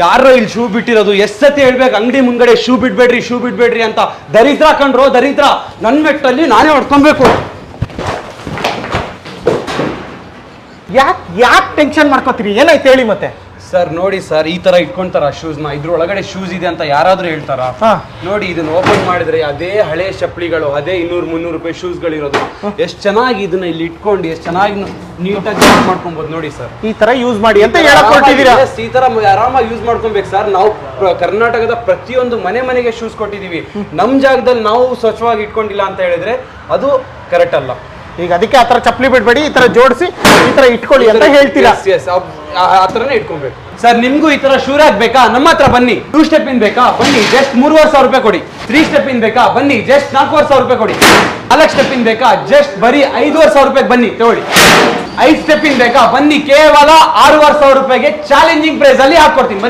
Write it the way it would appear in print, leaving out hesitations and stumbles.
ಯಾರೋ ಇಲ್ಲಿ ಶೂ ಬಿಟ್ಟಿರೋದು ಎಷ್ಟು ಸತಿ ಹೇಳ್ಬೇಕು ಅಂಗಡಿ ಮುಂಗಡೆ ಶೂ ಬಿಡ್ಬೇಡ್ರಿ ಅಂತ. ದರಿದ್ರ ಕಂಡ್ರೋ ದರಿದ್ರ, ನನ್ನ ಮೆಟ್ಟಲ್ಲಿ ನಾನೇ ಹೊಡ್ಕೊಬೇಕು. ಯಾಕೆ ಟೆನ್ಷನ್ ಮಾಡ್ಕೋತೀರಿ? ಏನಾಯ್ತು ಹೇಳಿ ಮತ್ತೆ. ಸರ್ ನೋಡಿ ಸರ್, ಈ ತರ ಇಟ್ಕೊಂತಾರ ಶೂಸ್ನ, ಇದ್ರೊಳಗಡೆ ಶೂಸ್ ಇದೆ ಅಂತ ಯಾರಾದ್ರೂ ಹೇಳ್ತಾರ? ನೋಡಿ ಇದನ್ನ ಓಪನ್ ಮಾಡಿದ್ರೆ ಅದೇ ಹಳೆ ಚಪ್ಪಲಿಗಳು, ಅದೇ 200-300 ರೂಪಾಯಿ ಶೂಸ್ಗಳಿರೋದು. ಎಷ್ಟು ಚೆನ್ನಾಗಿ ಇದನ್ನ ಇಲ್ಲಿ ಇಟ್ಕೊಂಡು ಎಷ್ಟು ಚೆನ್ನಾಗಿ ನೀಟಾಗಿ ಯೂಸ್ ಮಾಡ್ಕೊಬಹುದು ನೋಡಿ ಸರ್. ಈ ತರ ಯೂಸ್ ಮಾಡಿ ಅಂತ ಹೇಳ್ಕೊಟ್ಟಿದ್ದೀರಾ? ಈ ತರ ಆರಾಮಾಗಿ ಯೂಸ್ ಮಾಡ್ಕೊಬೇಕು ಸರ್. ನಾವು ಕರ್ನಾಟಕದ ಪ್ರತಿಯೊಂದು ಮನೆಗೆ ಶೂಸ್ ಕೊಟ್ಟಿದೀವಿ. ನಮ್ ಜಾಗದಲ್ಲಿ ನಾವು ಸ್ವಚ್ಛವಾಗಿ ಇಟ್ಕೊಂಡಿಲ್ಲ ಅಂತ ಹೇಳಿದ್ರೆ ಅದು ಕರೆಕ್ಟ್ ಅಲ್ಲ. ಈಗ ಅದಕ್ಕೆ ಆತರ ಚಪ್ಪಲಿ ಬಿಡ್ಬೇಡಿ, ಈ ತರ ಜೋಡಿಸಿ ಈ ತರ ಇಟ್ಕೊಳ್ಳಿ ಅಂತ ಹೇಳ್ತೀರಾ? ಆ ತರನೇ ಇಟ್ಕೊಬೇಕು ಸರ್. ನಿಮ್ಗೂ ಈ ತರ ಶೂ ರ್ಯಾಕ್ ಬೇಕಾ? ನಮ್ಮ ಹತ್ರ ಬನ್ನಿ. 2 ಸ್ಟೆಪ್ ಇನ್ ಬೇಕಾ? ಬನ್ನಿ, ಜಸ್ಟ್ 3,500 ರೂಪಾಯಿ ಕೊಡಿ. 3 ಸ್ಟೆಪ್ ಇನ್ ಬೇಕಾ? ಬನ್ನಿ, ಜಸ್ಟ್ 4,500 ರೂಪಾಯಿ ಕೊಡಿ. 4 ಸ್ಟೆಪ್ ಇನ್ ಬೇಕಾ? ಜಸ್ಟ್ ಬರೀ 5,500 ರೂಪಾಯಿ ಬನ್ನಿ ತಗೊಳ್ಳಿ. 5 ಸ್ಟೆಪ್ ಇನ್ ಬೇಕಾ? ಬನ್ನಿ, ಕೇವಲ 6,500 ರೂಪಾಯಿಗೆ ಚಾಲೆಂಜಿಂಗ್ ಪ್ರೈಸ್ ಅಲ್ಲಿ ಹಾಕೊಡ್ತೀನಿ.